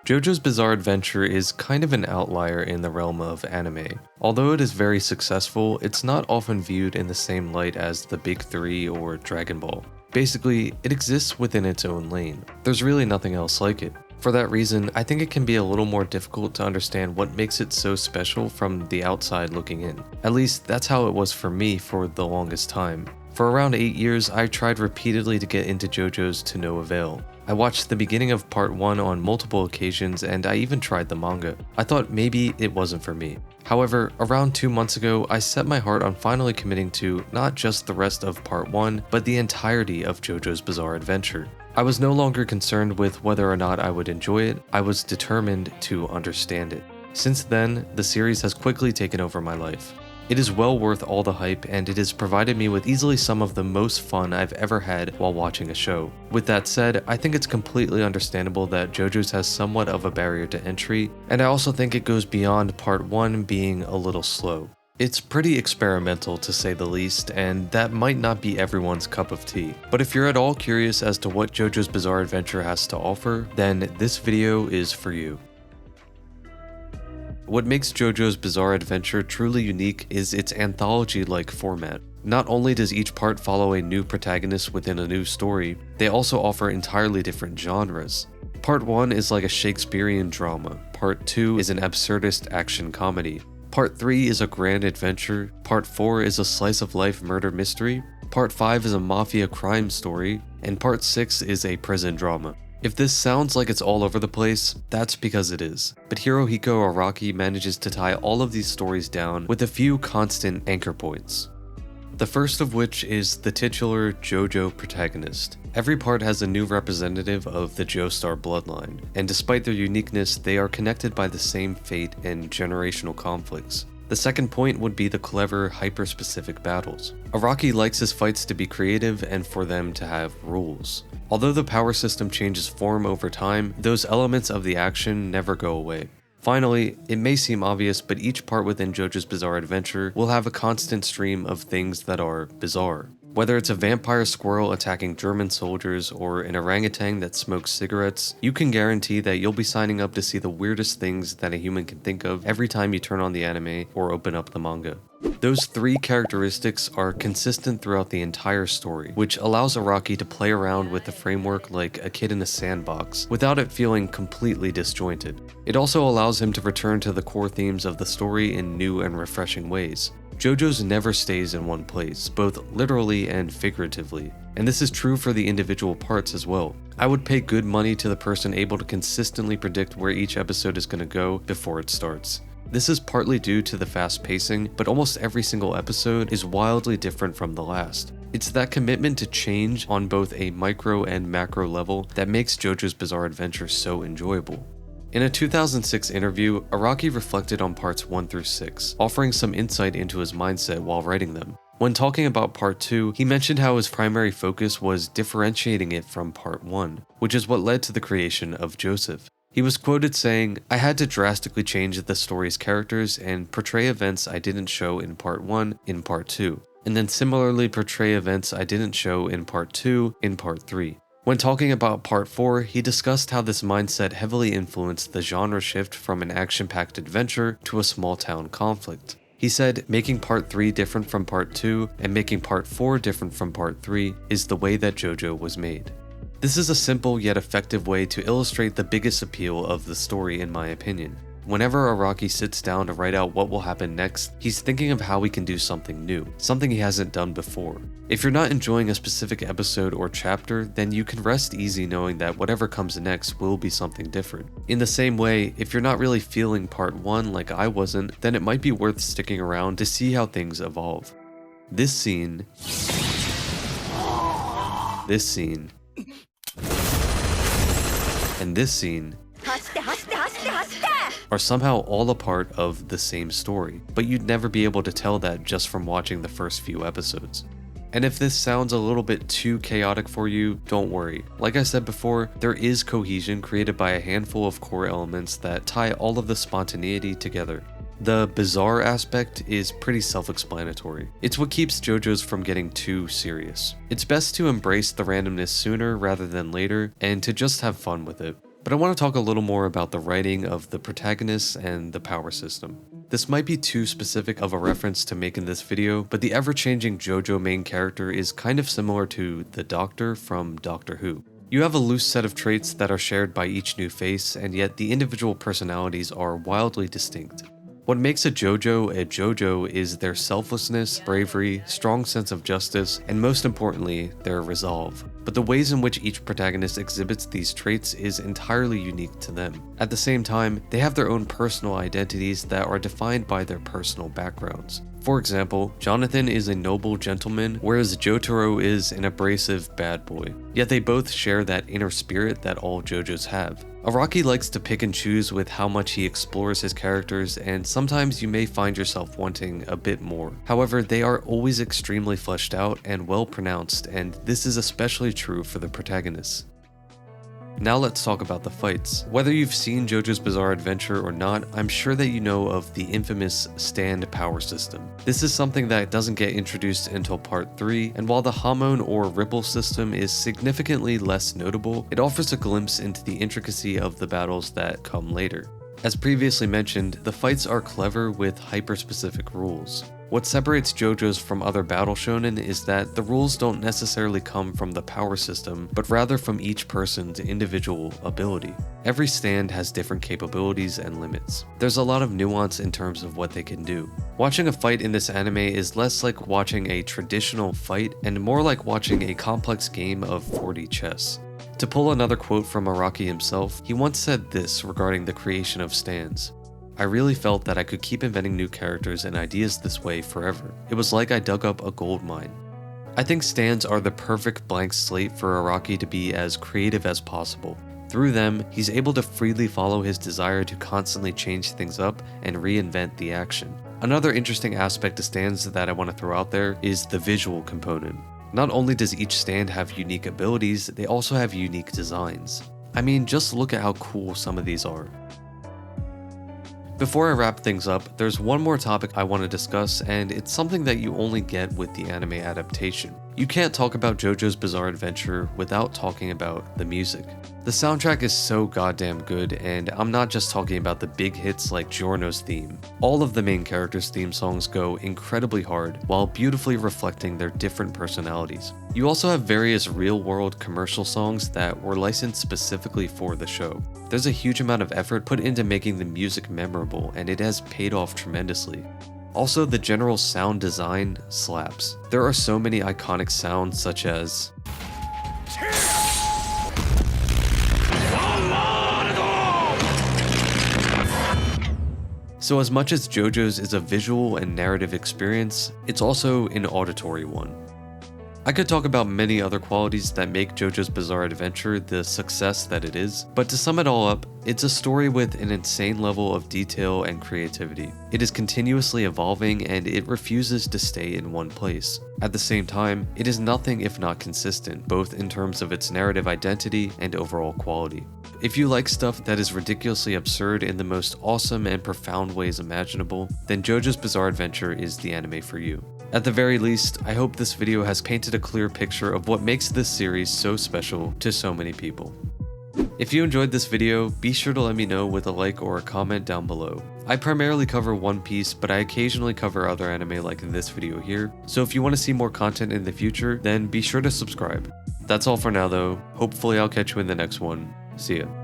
Jojo's Bizarre Adventure is kind of an outlier in the realm of anime. Although it is very successful, it's not often viewed in the same light as the Big Three or Dragon Ball. Basically, it exists within its own lane. There's really nothing else like it. For that reason, I think it can be a little more difficult to understand what makes it so special from the outside looking in. At least, that's how it was for me for the longest time. For around 8 years, I tried repeatedly to get into JoJo's to no avail. I watched the beginning of part 1 on multiple occasions, and I even tried the manga. I thought maybe it wasn't for me. However, around 2 months ago, I set my heart on finally committing to not just the rest of part 1, but the entirety of JoJo's Bizarre Adventure. I was no longer concerned with whether or not I would enjoy it, I was determined to understand it. Since then, the series has quickly taken over my life. It is well worth all the hype, and it has provided me with easily some of the most fun I've ever had while watching a show. With that said, I think it's completely understandable that JoJo's has somewhat of a barrier to entry, and I also think it goes beyond part 1 being a little slow. It's pretty experimental to say the least, and that might not be everyone's cup of tea. But if you're at all curious as to what JoJo's Bizarre Adventure has to offer, then this video is for you. What makes JoJo's Bizarre Adventure truly unique is its anthology-like format. Not only does each part follow a new protagonist within a new story, they also offer entirely different genres. Part 1 is like a Shakespearean drama, Part 2 is an absurdist action comedy, Part 3 is a grand adventure, Part 4 is a slice-of-life murder mystery, Part 5 is a mafia crime story, and Part 6 is a prison drama. If this sounds like it's all over the place, that's because it is. But Hirohiko Araki manages to tie all of these stories down with a few constant anchor points. The first of which is the titular Jojo protagonist. Every part has a new representative of the Joestar bloodline, and despite their uniqueness, they are connected by the same fate and generational conflicts. The second point would be the clever, hyper-specific battles. Araki likes his fights to be creative and for them to have rules. Although the power system changes form over time, those elements of the action never go away. Finally, it may seem obvious, but each part within JoJo's Bizarre Adventure will have a constant stream of things that are bizarre. Whether it's a vampire squirrel attacking German soldiers or an orangutan that smokes cigarettes, you can guarantee that you'll be signing up to see the weirdest things that a human can think of every time you turn on the anime or open up the manga. Those three characteristics are consistent throughout the entire story, which allows Araki to play around with the framework like a kid in a sandbox without it feeling completely disjointed. It also allows him to return to the core themes of the story in new and refreshing ways. JoJo's never stays in one place, both literally and figuratively, and this is true for the individual parts as well. I would pay good money to the person able to consistently predict where each episode is going to go before it starts. This is partly due to the fast pacing, but almost every single episode is wildly different from the last. It's that commitment to change on both a micro and macro level that makes JoJo's Bizarre Adventure so enjoyable. In a 2006 interview, Araki reflected on parts 1 through 6, offering some insight into his mindset while writing them. When talking about part 2, he mentioned how his primary focus was differentiating it from part 1, which is what led to the creation of Joseph. He was quoted saying, "I had to drastically change the story's characters and portray events I didn't show in part 1 in part 2, and then similarly portray events I didn't show in part 2 in part 3. When talking about part 4, he discussed how this mindset heavily influenced the genre shift from an action-packed adventure to a small-town conflict. He said, making part 3 different from part 2 and making part 4 different from part 3 is the way that JoJo was made. This is a simple yet effective way to illustrate the biggest appeal of the story in my opinion. Whenever Araki sits down to write out what will happen next, he's thinking of how he can do something new, something he hasn't done before. If you're not enjoying a specific episode or chapter, then you can rest easy knowing that whatever comes next will be something different. In the same way, if you're not really feeling part 1 like I wasn't, then it might be worth sticking around to see how things evolve. This scene, and this scene are somehow all a part of the same story, but you'd never be able to tell that just from watching the first few episodes. And if this sounds a little bit too chaotic for you, don't worry. Like I said before, there is cohesion created by a handful of core elements that tie all of the spontaneity together. The bizarre aspect is pretty self-explanatory. It's what keeps JoJo's from getting too serious. It's best to embrace the randomness sooner rather than later, and to just have fun with it. But I want to talk a little more about the writing of the protagonists and the power system. This might be too specific of a reference to make in this video, but the ever-changing Jojo main character is kind of similar to the Doctor from Doctor Who. You have a loose set of traits that are shared by each new face, and yet the individual personalities are wildly distinct. What makes a Jojo is their selflessness, bravery, strong sense of justice, and most importantly, their resolve. But the ways in which each protagonist exhibits these traits is entirely unique to them. At the same time, they have their own personal identities that are defined by their personal backgrounds. For example, Jonathan is a noble gentleman, whereas Jotaro is an abrasive bad boy. Yet they both share that inner spirit that all Jojos have. Araki likes to pick and choose with how much he explores his characters, and sometimes you may find yourself wanting a bit more. However, they are always extremely fleshed out and well pronounced, and this is especially true for the protagonists. Now let's talk about the fights. Whether you've seen JoJo's Bizarre Adventure or not, I'm sure that you know of the infamous stand power system. This is something that doesn't get introduced until part 3, and while the Hamon or ripple system is significantly less notable, it offers a glimpse into the intricacy of the battles that come later. As previously mentioned, the fights are clever with hyper-specific rules. What separates JoJo's from other battle shonen is that the rules don't necessarily come from the power system, but rather from each person's individual ability. Every stand has different capabilities and limits. There's a lot of nuance in terms of what they can do. Watching a fight in this anime is less like watching a traditional fight and more like watching a complex game of 4D chess. To pull another quote from Araki himself, he once said this regarding the creation of stands. I really felt that I could keep inventing new characters and ideas this way forever. It was like I dug up a gold mine. I think stands are the perfect blank slate for Araki to be as creative as possible. Through them, he's able to freely follow his desire to constantly change things up and reinvent the action. Another interesting aspect to stands that I want to throw out there is the visual component. Not only does each stand have unique abilities, they also have unique designs. I mean, just look at how cool some of these are. Before I wrap things up, there's one more topic I want to discuss, and it's something that you only get with the anime adaptation. You can't talk about JoJo's Bizarre Adventure without talking about the music. The soundtrack is so goddamn good, and I'm not just talking about the big hits like Giorno's theme. All of the main characters' theme songs go incredibly hard, while beautifully reflecting their different personalities. You also have various real-world commercial songs that were licensed specifically for the show. There's a huge amount of effort put into making the music memorable, and it has paid off tremendously. Also, the general sound design slaps. There are so many iconic sounds such as So as much as JoJo's is a visual and narrative experience, it's also an auditory one. I could talk about many other qualities that make JoJo's Bizarre Adventure the success that it is, but to sum it all up, it's a story with an insane level of detail and creativity. It is continuously evolving and it refuses to stay in one place. At the same time, it is nothing if not consistent, both in terms of its narrative identity and overall quality. If you like stuff that is ridiculously absurd in the most awesome and profound ways imaginable, then JoJo's Bizarre Adventure is the anime for you. At the very least, I hope this video has painted a clear picture of what makes this series so special to so many people. If you enjoyed this video, be sure to let me know with a like or a comment down below. I primarily cover One Piece, but I occasionally cover other anime like this video here, so if you want to see more content in the future, then be sure to subscribe. That's all for now though, hopefully I'll catch you in the next one. See ya.